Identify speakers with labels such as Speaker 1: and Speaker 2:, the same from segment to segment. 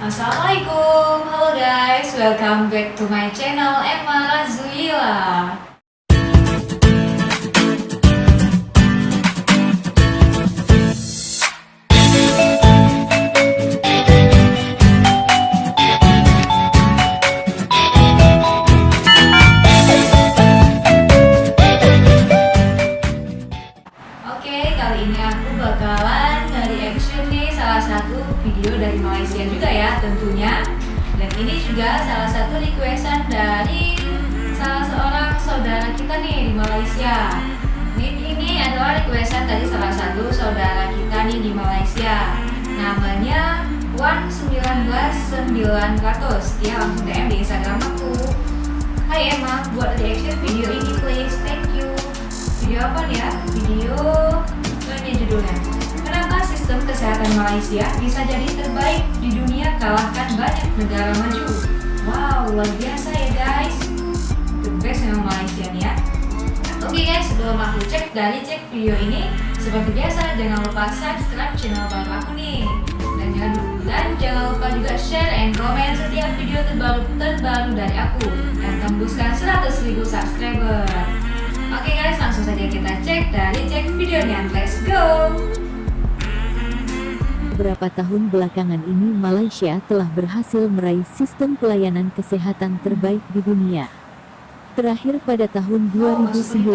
Speaker 1: Assalamualaikum, halo guys, welcome back to my channel Emma Razuila. Oke, kali ini aku bakalan nge-reaction nih salah satu video dari Malaysia juga ya tentunya. Dan ini juga salah satu requestan dari salah seorang saudara kita nih di Malaysia. Ini adalah requestan dari salah satu saudara kita nih di Malaysia. Namanya 119.900. Dia langsung DM di Instagram aku. Hai Emma, buat reaction video ini please, thank you. Video apa nih ya? Video ini judulnya. Kenapa sistem kesehatan Malaysia bisa jadi terbaik di dunia kalahkan banyak negara maju? Wow, luar biasa ya guys. The best memang Malaysia nih ya. Oke guys, sebelum aku cek video ini, seperti biasa jangan lupa subscribe channel baru aku nih. Dan jangan lupa juga share and comment setiap video terbaru dari aku yang tembuskan 100.000 subscriber. Oke guys, langsung saja kita cek videonya. Let's go!
Speaker 2: Beberapa tahun belakangan ini Malaysia telah berhasil meraih sistem pelayanan kesehatan terbaik di dunia. Terakhir pada tahun 2019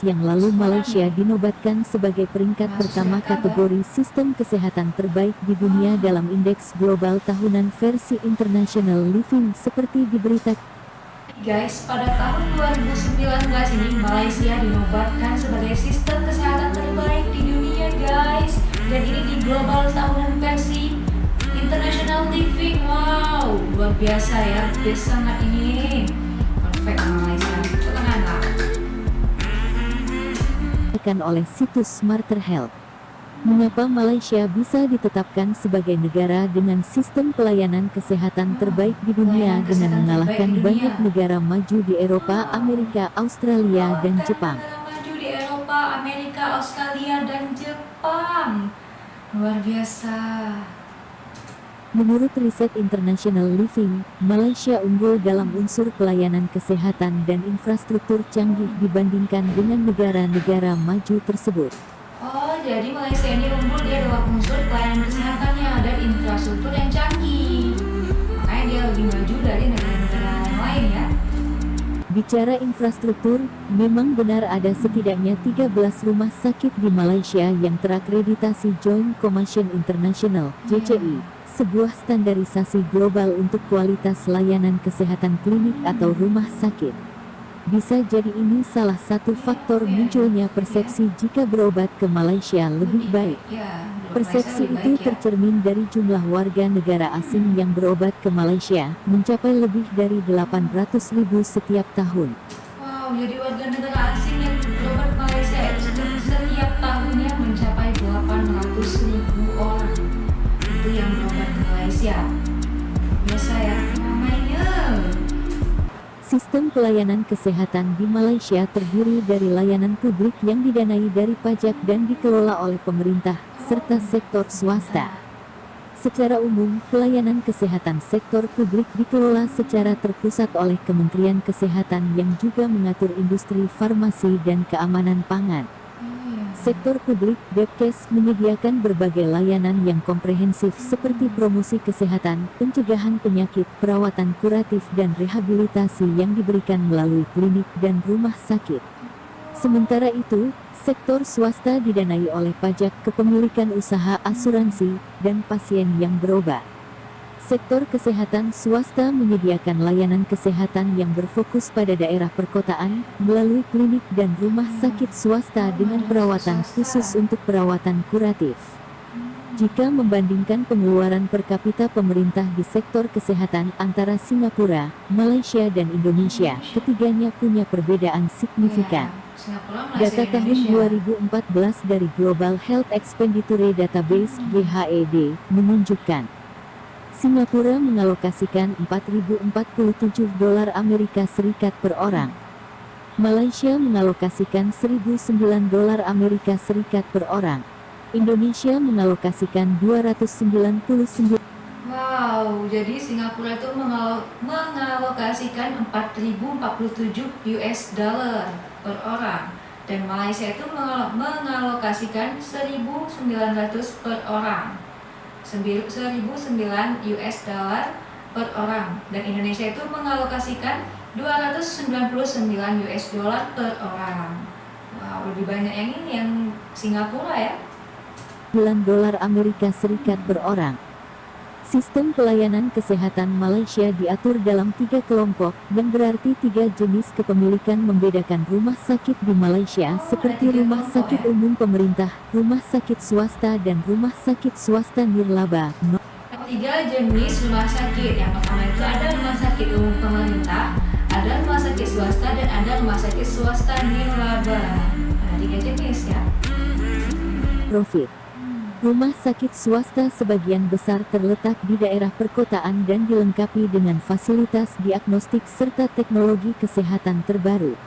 Speaker 2: yang lalu Malaysia dinobatkan sebagai peringkat pertama kategori sistem kesehatan terbaik di dunia dalam indeks global tahunan versi International Living seperti diberitakan.
Speaker 1: Guys, pada tahun 2019 ini Malaysia dinobatkan sebagai sistem kesehatan terbaik di dunia guys. Dan ini di global tahunan versi International Living. Wow, luar biasa ya, best sangat ini. Perfect Malaysia, tenang
Speaker 2: Oleh situs Smarter Health. Mengapa Malaysia bisa ditetapkan sebagai negara dengan sistem pelayanan kesehatan terbaik di dunia dengan mengalahkan banyak negara maju di Eropa, Amerika, Australia, dan Jepang?
Speaker 1: Maju di Eropa, Amerika, Australia, dan Jepang. Luar biasa.
Speaker 2: Menurut riset International Living, Malaysia unggul dalam unsur pelayanan kesehatan dan infrastruktur canggih dibandingkan dengan negara-negara maju tersebut.
Speaker 1: Oh, jadi Malaysia ini unggul dia dalam unsur pelayanan kesehatannya dan infrastruktur yang canggih. Makanya dia lebih maju dari negara-negara yang lain ya.
Speaker 2: Bicara infrastruktur, memang benar ada setidaknya 13 rumah sakit di Malaysia yang terakreditasi Joint Commission International (JCI), sebuah standarisasi global untuk kualitas layanan kesehatan klinik atau rumah sakit. Bisa jadi ini salah satu faktor munculnya persepsi jika berobat ke Malaysia lebih baik. Persepsi itu tercermin dari jumlah warga negara asing yang berobat ke Malaysia, mencapai lebih dari 800.000 setiap tahun.
Speaker 1: Wow, jadi warga negara asing yang berobat ke Malaysia itu setiap tahunnya mencapai 800.000 orang. Itu yang berobat ke Malaysia. Biasa ya namanya.
Speaker 2: Sistem pelayanan kesehatan di Malaysia terdiri dari layanan publik yang didanai dari pajak dan dikelola oleh pemerintah, serta sektor swasta. Secara umum, pelayanan kesehatan sektor publik dikelola secara terpusat oleh Kementerian Kesehatan yang juga mengatur industri farmasi dan keamanan pangan. Sektor publik, Depkes, menyediakan berbagai layanan yang komprehensif seperti promosi kesehatan, pencegahan penyakit, perawatan kuratif dan rehabilitasi yang diberikan melalui klinik dan rumah sakit. Sementara itu, sektor swasta didanai oleh pajak kepemilikan usaha asuransi, dan pasien yang berobat. Sektor kesehatan swasta menyediakan layanan kesehatan yang berfokus pada daerah perkotaan, melalui klinik dan rumah sakit swasta dengan perawatan khusus untuk perawatan kuratif. Jika membandingkan pengeluaran per kapita pemerintah di sektor kesehatan antara Singapura, Malaysia dan Indonesia, ketiganya punya perbedaan signifikan. Data tahun 2014 dari Global Health Expenditure Database (GHED) menunjukkan Singapura mengalokasikan $4.047 Amerika Serikat per orang. Malaysia mengalokasikan $1.009 Amerika Serikat per orang. Indonesia mengalokasikan 299.
Speaker 1: Wow, Wow, jadi Singapura itu mengalokasikan 4.047 US dollar per orang, dan Malaysia itu mengalokasikan 1.900 per orang, 1.009 US dollar per orang, dan Indonesia itu mengalokasikan 299 US dollar per orang. Wow, lebih banyak yang ini, yang Singapura ya.
Speaker 2: $9 Amerika Serikat per orang. Sistem pelayanan kesehatan Malaysia diatur dalam 3 kelompok, yang berarti 3 jenis kepemilikan membedakan rumah sakit di Malaysia seperti rumah sakit umum pemerintah, rumah sakit swasta, dan rumah sakit swasta nirlaba.
Speaker 1: 3 jenis rumah sakit. Yang pertama itu ada rumah sakit umum pemerintah, ada rumah sakit swasta, dan ada rumah sakit swasta nirlaba. Ada 3 jenis ya.
Speaker 2: Profit. Rumah sakit swasta sebagian besar terletak di daerah perkotaan dan dilengkapi dengan fasilitas diagnostik serta teknologi kesehatan terbaru.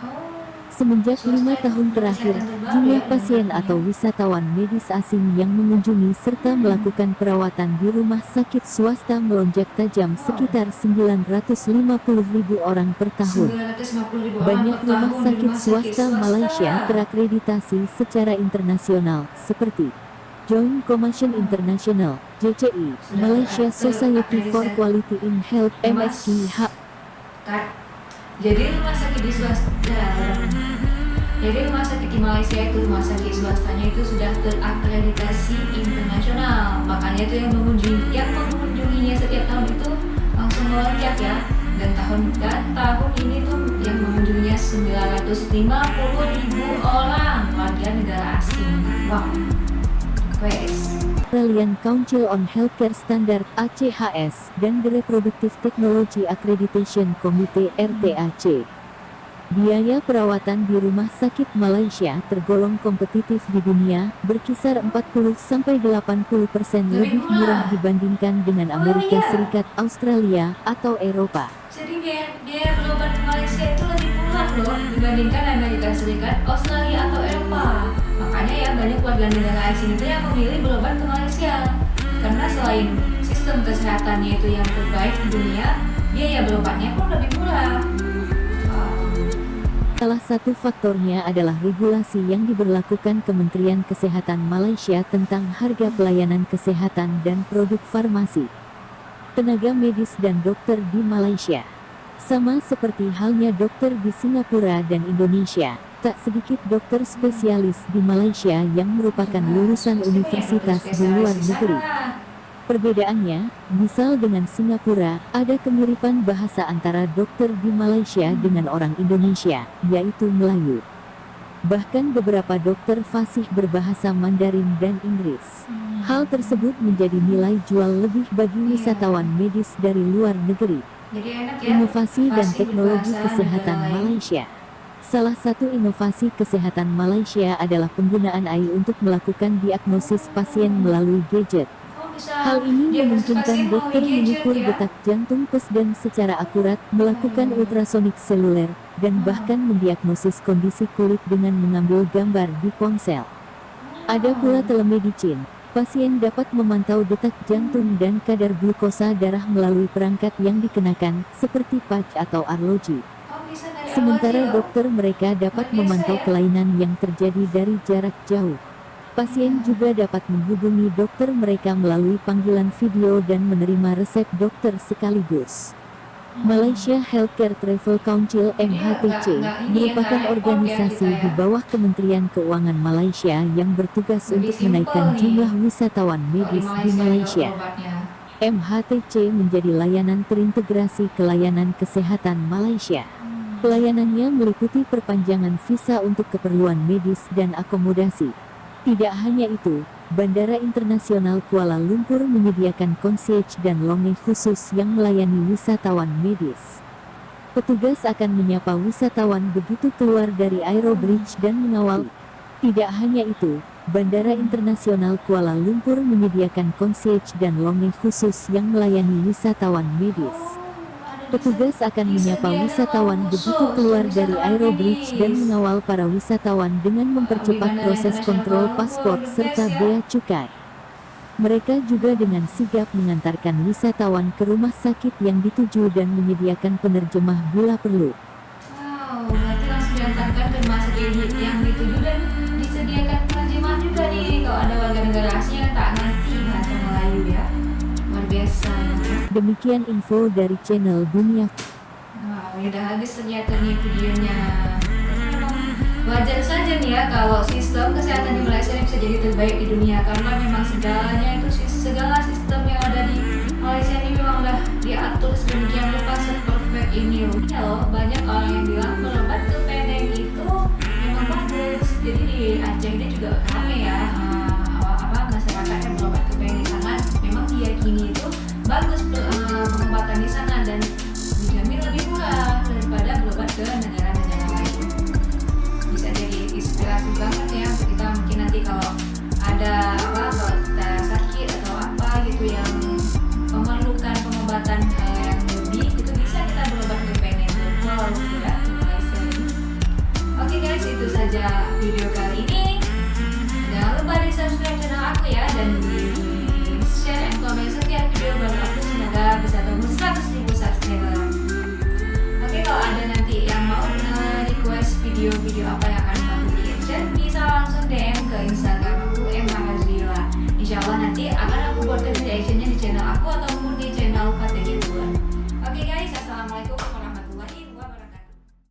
Speaker 2: Semenjak 5 tahun terakhir, jumlah pasien atau wisatawan medis asing yang mengunjungi serta melakukan perawatan di rumah sakit swasta melonjak tajam sekitar 950.000 orang per tahun.
Speaker 1: 950.000 orang
Speaker 2: Banyak
Speaker 1: per
Speaker 2: rumah
Speaker 1: tahun di
Speaker 2: sakit
Speaker 1: rumah
Speaker 2: swasta Malaysia terakreditasi secara internasional, seperti Joint Commission International (JCI), Malaysia Society for Quality in Health (MSQH).
Speaker 1: Jadi rumah sakit di Malaysia itu rumah sakit swastanya itu sudah terakreditasi internasional. Makanya itu yang mengunjunginya setiap tahun itu langsung melonjak ya. Dan tahun ini tuh yang mengunjunginya 950.000 orang warga negara asing. Wow.
Speaker 2: Australian Council on Healthcare Standard (ACHS) dan The Reproductive Technology Accreditation Committee (RTAC). Biaya perawatan di rumah sakit Malaysia tergolong kompetitif di dunia, berkisar 40-80% lebih murah dibandingkan dengan Amerika Serikat, Australia, atau Eropa.
Speaker 1: Jadi biaya berobat di Malaysia itu lebih murah loh dibandingkan Amerika Serikat, Australia, atau Eropa. Makanya ya banyak warga negara asing itu yang memilih berobat ke Malaysia. Karena selain sistem kesehatannya itu yang terbaik di dunia, biaya berobatnya pun lebih murah.
Speaker 2: Salah satu faktornya adalah regulasi yang diberlakukan Kementerian Kesehatan Malaysia tentang harga pelayanan kesehatan dan produk farmasi. Tenaga medis dan dokter di Malaysia, sama seperti halnya dokter di Singapura dan Indonesia, tak sedikit dokter spesialis di Malaysia yang merupakan lulusan universitas di luar negeri. Perbedaannya, misal dengan Singapura, ada kemiripan bahasa antara dokter di Malaysia dengan orang Indonesia, yaitu Melayu. Bahkan beberapa dokter fasih berbahasa Mandarin dan Inggris. Hal tersebut menjadi nilai jual lebih bagi wisatawan medis dari luar negeri.
Speaker 1: Jadi enak ya.
Speaker 2: Inovasi dan teknologi kesehatan Malaysia. Salah satu inovasi kesehatan Malaysia adalah penggunaan AI untuk melakukan diagnosis pasien melalui gadget. Hal ini memungkinkan dokter mengukur detak jantung dan secara akurat, melakukan ultrasonik seluler, dan bahkan mendiagnosis kondisi kulit dengan mengambil gambar di ponsel. Ada pula telemedicine. Pasien dapat memantau detak jantung dan kadar glukosa darah melalui perangkat yang dikenakan, seperti patch atau arloji. Sementara dokter mereka dapat memantau kelainan yang terjadi dari jarak jauh. Pasien juga dapat menghubungi dokter mereka melalui panggilan video dan menerima resep dokter sekaligus. Malaysia Healthcare Travel Council (MHTC) merupakan organisasi di bawah Kementerian Keuangan Malaysia yang bertugas untuk menaikkan jumlah wisatawan medis di Malaysia. MHTC menjadi layanan terintegrasi ke layanan kesehatan Malaysia. Pelayanannya meliputi perpanjangan visa untuk keperluan medis dan akomodasi. Tidak hanya itu, Bandara Internasional Kuala Lumpur menyediakan concierge dan longe khusus yang melayani wisatawan medis. Petugas akan menyapa wisatawan begitu keluar dari Aerobridge dan mengawal. Tidak hanya itu, Bandara Internasional Kuala Lumpur menyediakan concierge dan longe khusus yang melayani wisatawan medis. Petugas akan menyapa wisatawan begitu keluar dari Aerobridge dan mengawal para wisatawan dengan mempercepat proses kontrol paspor serta bea cukai. Mereka juga dengan sigap mengantarkan wisatawan ke rumah sakit yang dituju dan menyediakan penerjemah bila perlu.
Speaker 1: Wow, berarti langsung diantarkan ke rumah sakit yang dituju dan disediakan penerjemah juga nih kalau ada warga negara asing yang tak ngerti bahasa Melayu ya. Luar biasa ya.
Speaker 2: Demikian info dari channel Dunia.
Speaker 1: Wow, udah habis ternyata nih videonya. Memang wajar saja nih ya kalau sistem kesehatan di Malaysia ini bisa jadi terbaik di dunia, karena memang segala sistem yang ada di Malaysia ini memang udah diatur sedemikian rupa seperfect ini loh. Ya loh, banyak orang yang bilang berobat ke Penang itu memang bagus. Jadi di Aceh ini juga rame ya masyarakat yang berobat ke Penang karena memang diyakini itu bagus pengobatan di sana dan dijamin lebih murah daripada berobat ke negara-negara lain. Bisa jadi inspirasi banget ya untuk kita mungkin nanti kalau ada kalau kita sakit atau apa gitu yang memerlukan pengobatan yang lebih, itu bisa kita berobat ke Penang Wow gitu ya di Malaysia ini. Oke guys, itu saja video kali ini. Jangan lupa di subscribe channel aku ya dan di share and comment